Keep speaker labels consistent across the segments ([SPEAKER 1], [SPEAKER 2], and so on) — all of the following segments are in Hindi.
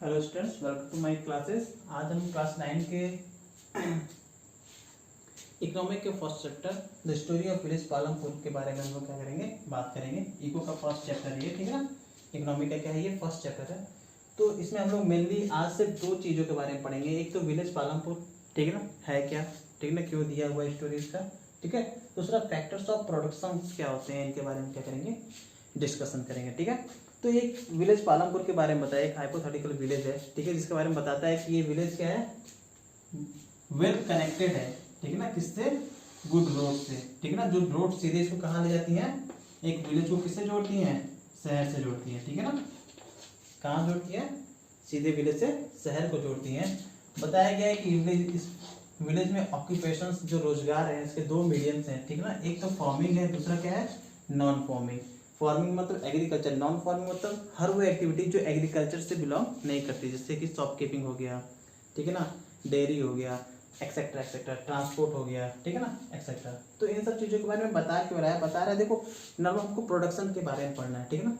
[SPEAKER 1] Hello students, welcome to my classes. आज हम क्लास 9 के इकोनॉमिक के first chapter the story of village Palampur के बारे में हम लोग क्या करेंगे, बात करेंगे। इको का फर्स्ट चैप्टर है ये, ठीक है ना। इकोनॉमिक का क्या है, ये फर्स्ट चैप्टर है। तो इसमें हम लोग मेनली आज सिर्फ दो चीज़ों के बारे में पढ़ेंगे। एक तो विलेज पालमपुर, ठीक है ना, है क्या, ठीक है ना, क्यों दिया हुआ स्टोरी इसका, ठीक है। दूसरा फैक्टर्स ऑफ प्रोडक्शन क्या होते हैं, इनके बारे में क्या करेंगे, डिस्कशन करेंगे, ठीक है। तो एक विलेज पालमपुर के बारे में बताया, एक हाइपोथेटिकल विलेज है, ठीक है, जिसके बारे में बताता है कि ये विलेज क्या है, वेल कनेक्टेड है, ठीक है ना, किससे, गुड रोड से, ठीक है ना। जो रोड सीधे इसको कहाँ ले जाती हैं, एक विलेज को किससे जोड़ती हैं, शहर से जोड़ती हैं, ठीक है ना। कहाँ जोड़ती है, सीधे विलेज से शहर को जोड़ती हैं। बताया गया है कि इस विलेज में ऑक्यूपेशंस, जो रोजगार है, इसके दो मीडियम्स हैं, ठीक है ना। एक तो फार्मिंग है, दूसरा क्या है, नॉन फार्मिंग। फार्मिंग मतलब एग्रीकल्चर, नॉन फार्मिंग मतलब हर वो एक्टिविटी जो एग्रीकल्चर से बिलोंग नहीं करती, जैसे कि शॉपकीपिंग हो गया, ठीक है ना, डेयरी हो गया, एक्सेट्रा एक्सेट्रा, ट्रांसपोर्ट हो गया, ठीक है ना, एक्सेट्रा। तो इन सब चीज़ों के बारे में बता क्यों रहा है, बता रहा है, देखो नॉर्मल हमको प्रोडक्शन के बारे में पढ़ना है, ठीक है ना।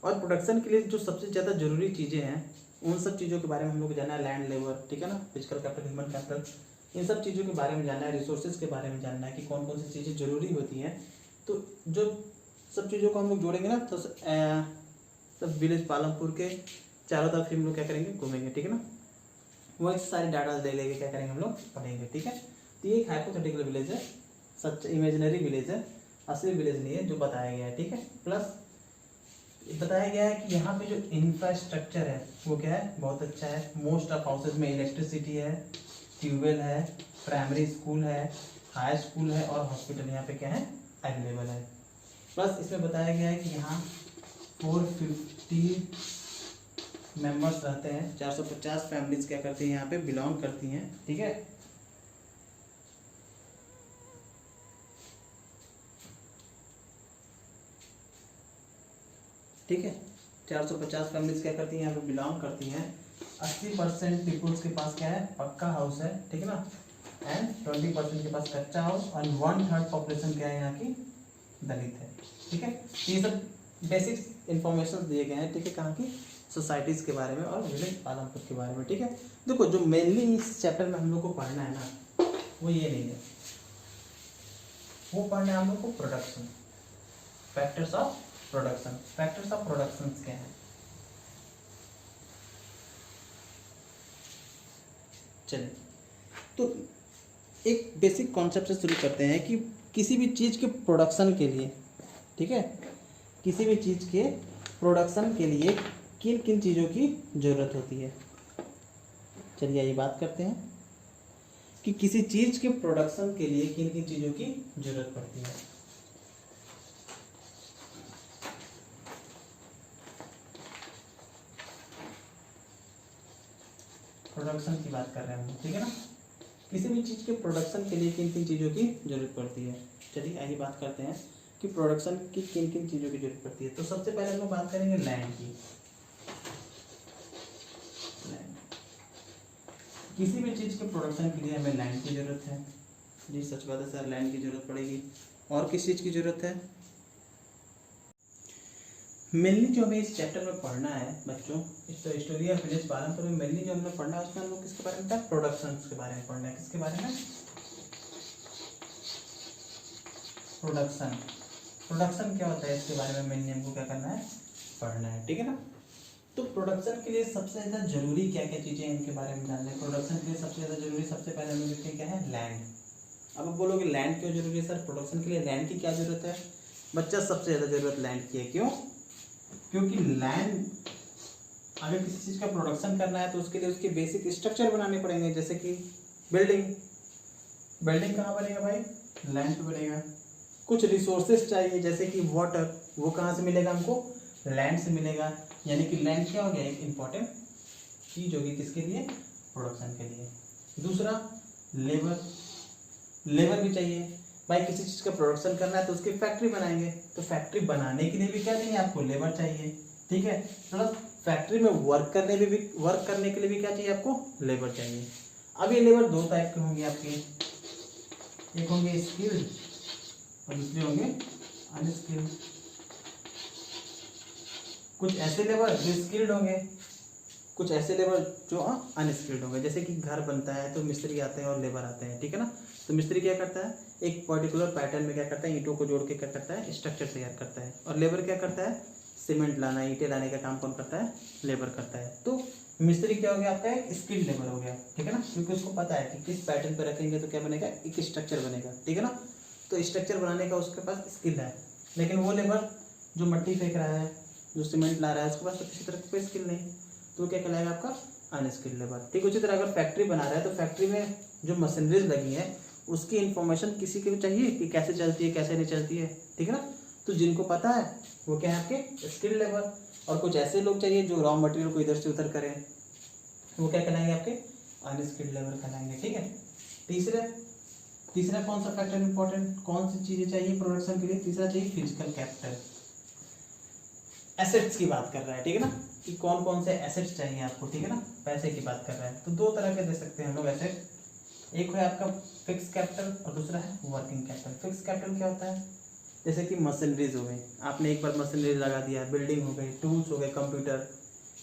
[SPEAKER 1] और प्रोडक्शन के लिए जो सबसे ज़्यादा जरूरी चीज़ें हैं, उन सब चीज़ों के बारे में हम लोग जाना है। लैंड, लेबर, ठीक है ना, फिजिकल कैपिटल, ह्यूमन कैपिटल, इन सब चीज़ों के बारे में जानना है। रिसोर्सेज के बारे में जानना है कि कौन कौन सी चीज़ें जरूरी होती हैं। तो जो सब चीज़ों को हम लोग जोड़ेंगे ना, तो सब विलेज पालमपुर के चारों तरफ हम लोग क्या करेंगे, घूमेंगे, ठीक है ना। वो सारे डाटा ले लेके क्या करेंगे, हम लोग पढ़ेंगे, ठीक है। तो ये एक हाइपोथेटिकल विलेज है, सच इमेजिनरी विलेज है, असली विलेज नहीं है जो बताया गया है, ठीक है। प्लस बताया गया है कि यहाँ पे जो इंफ्रास्ट्रक्चर है वो क्या है, बहुत अच्छा है। मोस्ट ऑफ हाउसेज में इलेक्ट्रिसिटी है, ट्यूबवेल है, प्राइमरी स्कूल है, हाई स्कूल है और हॉस्पिटल यहाँ पे क्या है, अवेलेबल है। प्लस इसमें बताया गया है कि यहाँ 450 मेंबर्स रहते हैं, 450 फैमिलीज क्या करती हैं, यहाँ पे बिलोंग करती हैं, ठीक है। ठीक है, 450 फैमिलीज क्या करती हैं, यहाँ पे बिलोंग करती हैं। 80% पीपुल्स के पास क्या है, पक्का हाउस है, ठीक है ना, एंड 20% के पास कच्चा हाउस, और 1/3 पॉपुलेशन क्या है यहाँ की, दलित है, ठीक है। ये सब बेसिक इंफॉर्मेशन दिए गए हैं, ठीक है, कहाँ की, सोसाइटीज़ के बारे में और विलेज पालमपुर के बारे में, ठीक है। देखो जो मेनली इस चैप्टर में हम लोग को पढ़ना है ना, वो ये नहीं है, वो पढ़ना है हम लोग को production, factors of production. Factors of production क्या है, चलिए तो एक बेसिक कॉन्सेप्ट से शुरू करते हैं कि किसी भी चीज़ के प्रोडक्शन के लिए, ठीक है, किसी भी चीज़ के प्रोडक्शन के लिए किन किन चीज़ों की ज़रूरत होती है। चलिए ये बात करते हैं कि किसी चीज़ के प्रोडक्शन के लिए किन किन चीज़ों की ज़रूरत पड़ती है। प्रोडक्शन की बात कर रहे हैं हम, ठीक है ना। किसी भी चीज़ के प्रोडक्शन के लिए किन किन चीज़ों की ज़रूरत पड़ती है। चलिए आइए बात करते हैं कि प्रोडक्शन की किन किन चीज़ों की ज़रूरत पड़ती है। तो सबसे पहले हम लोग बात करेंगे लैंड की। लैंड, किसी भी चीज़ के प्रोडक्शन के लिए हमें लैंड की ज़रूरत है। जी सच बात है सर, लैंड की ज़रूरत पड़ेगी। और किस चीज़ की ज़रूरत है, मेनली जो हमें इस चैप्टर में पढ़ना है बच्चों, इस स्टोरी ऑफ विलेज पालमपुर में मेनली जो हमें पढ़ना है, उसमें हम लोग किसके बारे में, प्रोडक्शन के बारे में पढ़ना है। किसके बारे में, प्रोडक्शन। प्रोडक्शन क्या होता है, इसके बारे में मेनली हमको क्या करना है, पढ़ना है, ठीक है ना। तो प्रोडक्शन के लिए सबसे ज़्यादा जरूरी क्या क्या चीज़ें हैं, इनके बारे में जानना है। प्रोडक्शन के लिए सबसे ज़्यादा जरूरी, सबसे पहले हम लोग देखते हैं क्या है, लैंड। अब आप बोलोगे लैंड क्यों जरूरी है सर, प्रोडक्शन के लिए लैंड की क्या जरूरत है। बच्चा सबसे ज़्यादा जरूरत लैंड की है, क्यों, क्योंकि लैंड, अगर किसी चीज़ का प्रोडक्शन करना है तो उसके लिए उसके बेसिक स्ट्रक्चर बनाने पड़ेंगे, जैसे कि बिल्डिंग। बिल्डिंग कहाँ बनेगा भाई, लैंड पे बनेगा। कुछ रिसोर्सेज चाहिए, जैसे कि वाटर, वो कहाँ से मिलेगा हमको, लैंड से मिलेगा। यानी कि लैंड क्या हो गया, एक इंपॉर्टेंट चीज होगी किसके लिए, प्रोडक्शन के लिए। दूसरा लेबर, लेबर भी चाहिए भाई, किसी चीज़ का प्रोडक्शन करना है तो उसकी फैक्ट्री बनाएंगे, तो फैक्ट्री बनाने के लिए भी क्या चाहिए आपको, लेबर चाहिए, ठीक है। प्लस फैक्ट्री में वर्क करने के लिए भी क्या चाहिए आपको, लेबर चाहिए। अब ये लेबर दो टाइप के होंगे आपके, एक होंगे स्किल्ड और दूसरे होंगे अनस्किल्ड। कुछ ऐसे लेबर जो स्किल्ड होंगे कुछ ऐसे लेबर जो अनस्किल्ड होंगे, जैसे कि घर बनता है तो मिस्त्री आते हैं और लेबर आते हैं, ठीक है ना। तो मिस्त्री क्या करता है, एक पर्टिकुलर पैटर्न में क्या करता है, ईंटों को जोड़ के क्या करता है, स्ट्रक्चर तैयार करता है। और लेबर क्या करता है, सीमेंट लाना, ईंटें लाने का काम कौन करता है, लेबर करता है। तो मिस्त्री क्या हो गया आपका, एक स्किल्ड लेबर हो गया, ठीक है ना, क्योंकि उसको पता है कि किस पैटर्न पर रखेंगे तो क्या बनेगा, एक स्ट्रक्चर बनेगा, ठीक है ना। तो स्ट्रक्चर बनाने का उसके पास स्किल है। लेकिन वो लेबर जो मट्टी फेंक रहा है, जो सीमेंट ला रहा है, उसके पास तो किसी तरह का स्किल नहीं, तो क्या कहलाएगा आपका, अनस्किल्ड लेबर। ठीक, उसी तरह अगर फैक्ट्री बना रहा है तो फैक्ट्री में जो मशीनरीज लगी है उसकी इन्फॉर्मेशन किसी को भी चाहिए कि कैसे चलती है कैसे नहीं चलती है, ठीक है ना। तो जिनको पता है वो क्या है, आपके स्किल्ड लेबर। और कुछ ऐसे लोग चाहिए जो रॉ मटेरियल को इधर से उधर करें, वो क्या कहलाएंगे, आपके अनस्किल्ड लेबर कहलाएंगे, ठीक है। तीसरा कौन सा फैक्टर इंपॉर्टेंट, कौन सी चीजें चाहिए प्रोडक्शन के लिए, तीसरा चाहिए फिजिकल कैपिटल। एसेट्स की बात कर रहा है, ठीक है ना, कि कौन कौन से एसेट्स चाहिए आपको, ठीक है ना, पैसे की बात कर रहा है। तो दो तरह के दे सकते हैं हम लोग एसेट, एक है आपका फिक्स कैपिटल और दूसरा है वर्किंग कैपिटल। फिक्स कैपिटल क्या होता है, जैसे कि मशीनरीज हो गई, आपने एक बार मशीनरीज लगा दिया, बिल्डिंग हो गई, टूल्स हो गए, कंप्यूटर,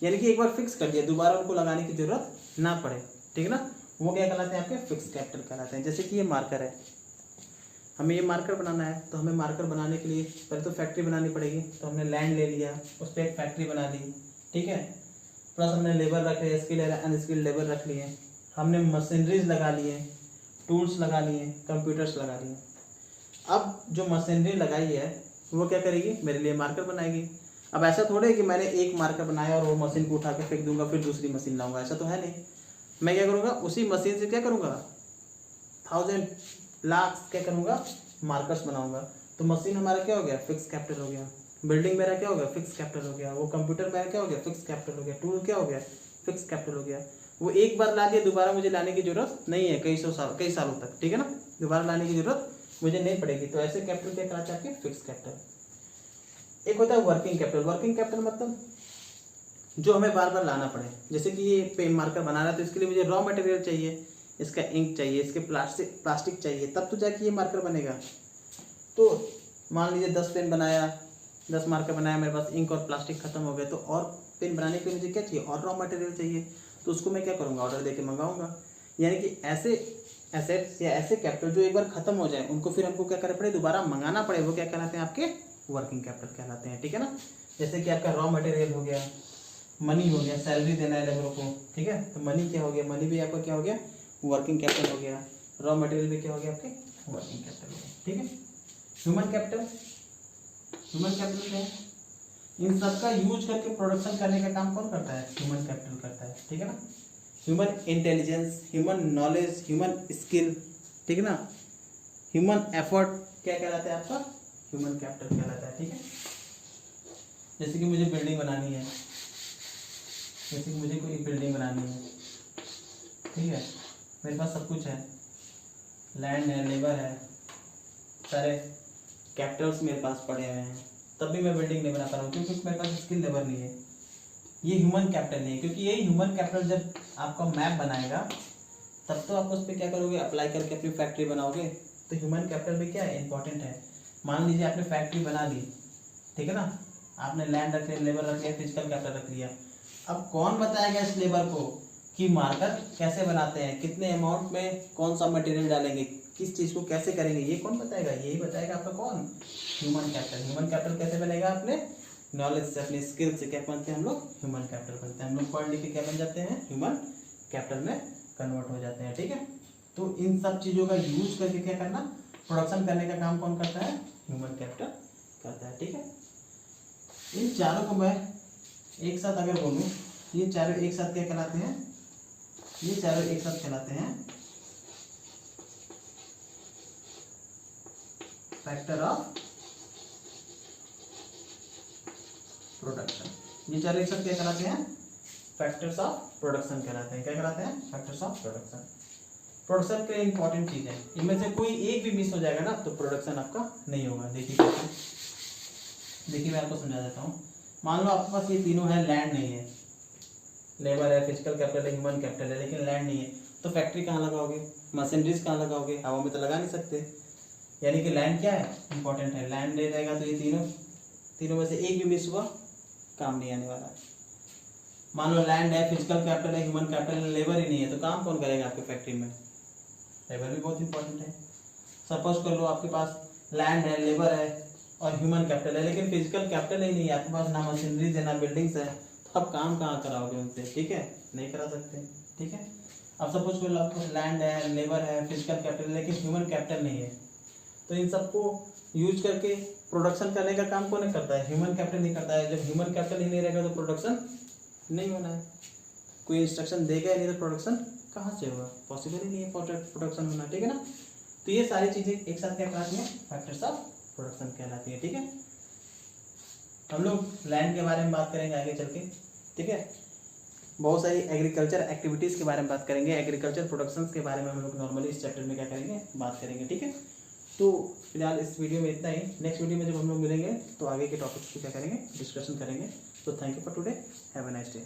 [SPEAKER 1] यानी कि एक बार फिक्स कर दिया, दोबारा उनको लगाने की जरूरत ना पड़े, ठीक है ना, वो क्या कहलाते हैं, आपके फिक्स कैपिटल कहलाते हैं। जैसे कि ये मार्कर है, हमें ये मार्कर बनाना है, तो हमें मार्कर बनाने के लिए पहले तो फैक्ट्री बनानी पड़ेगी, तो हमने लैंड ले लिया, उस पर एक फैक्ट्री बना ली, ठीक है, प्लस हमने लेबर रख लिए, स्किल्ड अनस्किल्ड लेबर रख लिए, हमने मशीनरीज लगा लिए, टूल्स लगा लिए, कंप्यूटर्स लगा लिए। अब जो मशीनरी लगाई है वो क्या करेगी, मेरे लिए मार्कर बनाएगी। अब ऐसा थोड़े कि मैंने एक मार्कर बनाया और वो मशीन को उठा के फेंक दूंगा, फिर दूसरी मशीन लाऊंगा, ऐसा तो है नहीं। मैं क्या करूँगा, उसी मशीन से क्या करूँगा, 1000 लाख क्या करूँगा, मार्कर्स बनाऊंगा। तो मशीन हमारा क्या हो गया, फिक्स कैपिटल हो गया, बिल्डिंग मेरा क्या हो गया, फिक्स कैपिटल हो गया, वो कंप्यूटर मेरा क्या हो गया, फिक्स कैपिटल हो गया, टूल क्या हो गया, फिक्स कैपिटल हो गया। वो एक बार ला दिया, दोबारा मुझे लाने की जरूरत नहीं है, कई सालों तक, ठीक है ना, दोबारा लाने की जरूरत मुझे नहीं पड़ेगी। तो ऐसे कैपिटल क्या कहलाते हैं, आपके फिक्स कैपिटल। एक होता है वर्किंग कैपिटल। वर्किंग कैपिटल मतलब जो हमें बार बार लाना पड़े, जैसे कि ये पेन मार्कर बना रहा है तो इसके लिए मुझे रॉ मटेरियल चाहिए, इसका इंक चाहिए, इसके प्लास्टिक चाहिए, तब तो जाके ये मार्कर बनेगा। तो मान लीजिए 10 पेन बनाया, 10 मार्कर बनाया, मेरे पास इंक और प्लास्टिक खत्म हो गए, तो और पेन बनाने के लिए मुझे क्या चाहिए, और रॉ मटेरियल चाहिए, तो उसको मैं क्या करूँगा, ऑर्डर देके मंगाऊंगा। यानी कि ऐसे एसेट्स या ऐसे कैपिटल जो एक बार खत्म हो जाए उनको फिर हमको क्या करना पड़े, दोबारा मंगाना पड़े, वो क्या कहलाते हैं, आपके वर्किंग कैपिटल कहलाते हैं, ठीक है ना। जैसे कि आपका रॉ मटेरियल हो गया, मनी हो गया, सैलरी देना है लेबरों को, ठीक है, तो मनी क्या हो गया, मनी भी आपका क्या हो गया, वर्किंग कैपिटल हो गया। रॉ मटेरियल भी क्या हो गया, आपके वर्किंग कैपिटल हो गया, ठीक है। ह्यूमन कैपिटल, ह्यूमन कैपिटल क्या है, इन सब का यूज करके प्रोडक्शन करने का काम कौन करता है, ह्यूमन कैपिटल करता है, ठीक है ना। Human intelligence, human knowledge, human skill, ठीक है ना, ह्यूमन एफर्ट क्या कहलाता है, आपका ह्यूमन कैपिटल कहलाता है, ठीक है। जैसे कि मुझे बिल्डिंग बनानी है, जैसे कि मुझे कोई बिल्डिंग बनानी है, ठीक है, मेरे पास सब कुछ है, लैंड है, लेबर है, सारे कैपिटल्स मेरे पास पड़े हुए हैं, तब भी मैं बिल्डिंग नहीं बना पा रहा हूँ क्योंकि मेरे पास स्किल लेबर नहीं है। ये ह्यूमन कैपिटल नहीं है, क्योंकि ये ह्यूमन कैपिटल जब आपका मैप बनाएगा तब तो आप उस पर क्या करोगे, अप्लाई करके अपनी फैक्ट्री बनाओगे। तो ह्यूमन कैपिटल भी क्या है, इंपॉर्टेंट है। मान लीजिए आपने फैक्ट्री बना ली, ठीक है ना, आपने लैंड रख लिया, लेबर रख लिया, फिजिकल कैपिटल रख लिया। अब कौन बताएगा इस लेबर को कि मार्कर कैसे बनाते हैं, कितने अमाउंट में कौन सा मटेरियल डालेंगे, किस चीज़ को कैसे करेंगे, ये कौन बताएगा, यही बताएगा आपका कौन, ह्यूमन कैपिटल। ह्यूमन कैपिटल कैसे बनेगा, अपने नॉलेज से, अपने स्किल से क्या बनते हैं हम लोग, ह्यूमन कैपिटल बनते हैं। हम लोग पढ़ लिख के क्या बन जाते हैं, ह्यूमन कैपिटल में कन्वर्ट हो जाते हैं, ठीक है। तो इन सब चीज़ों का यूज करके क्या करना, प्रोडक्शन करने का काम कौन करता है, ह्यूमन कैपिटल करता है, ठीक है। इन चारों को मैं एक साथ अगर बोलूँ, ये चारों एक साथ क्या कहलाते हैं, ये चारों एक साथ कहलाते हैं फैक्टर ऑफ प्रोडक्शन। ये चारों एक साथ क्या कहलाते हैं, फैक्टर्स ऑफ प्रोडक्शन कहलाते हैं। क्या कहलाते हैं, फैक्टर्स ऑफ प्रोडक्शन। प्रोडक्शन के इंपॉर्टेंट चीज है, इनमें से कोई एक भी मिस हो जाएगा ना तो प्रोडक्शन आपका नहीं होगा। देखिए मैं आपको समझा देता हूँ। मान लो आपके पास ये तीनों है, लैंड नहीं है, लेबर है, फिजिकल कैपिटल है, ह्यूमन कैपिटल है, लेकिन लैंड नहीं है, तो फैक्ट्री कहाँ लगाओगे, मशीनरीज कहाँ लगाओगे, हवा में तो लगा नहीं सकते। यानी कि लैंड क्या है, इंपॉर्टेंट है। लैंड नहीं रहेगा तो ये तीनों में से एक भी मिस हुआ काम नहीं आने वाला है। मान लो लैंड है, फिजिकल कैपिटल है, ह्यूमन कैपिटल है, लेबर ही नहीं है, तो काम कौन करेगा आपके फैक्ट्री में? लेबर भी बहुत इंपॉर्टेंट है। सपोज कर लो आपके पास लैंड है, लेबर है और ह्यूमन कैपिटल है, लेकिन फिजिकल कैपिटल ही नहीं है आपके पास, ना मशीनरीज है ना बिल्डिंग्स है, तो आप काम कहाँ कराओगे उनसे? ठीक है, नहीं करा सकते। ठीक है, अब सपोज कर लो आपके पास लैंड है, लेबर है, फिजिकल कैपिटल, लेकिन ह्यूमन कैपिटल नहीं है, तो इन सबको यूज करके प्रोडक्शन करने का काम कौन करता है? ह्यूमन कैपिटल नहीं करता है। जब ह्यूमन कैपिटल ही नहीं रहेगा तो प्रोडक्शन नहीं होना है, कोई इंस्ट्रक्शन देगा ही नहीं तो प्रोडक्शन कहाँ से होगा? पॉसिबल ही नहीं है प्रोडक्शन होना। ठीक है ना, तो ये सारी चीजें एक साथ क्या कहलाती हैं? फैक्टर्स ऑफ प्रोडक्शन कहलाती है। ठीक है, हम लोग लैंड के बारे में बात करेंगे आगे चल के। ठीक है, बहुत सारी एग्रीकल्चर एक्टिविटीज़ के बारे में बात करेंगे, एग्रीकल्चर प्रोडक्शंस के बारे में हम लोग नॉर्मली इस चैप्टर में क्या करेंगे? बात करेंगे। ठीक है, तो फिलहाल इस वीडियो में इतना ही। नेक्स्ट वीडियो में जब हम लोग मिलेंगे तो आगे के टॉपिक्स की क्या करेंगे? डिस्कशन करेंगे। तो thank you for today, have a nice day.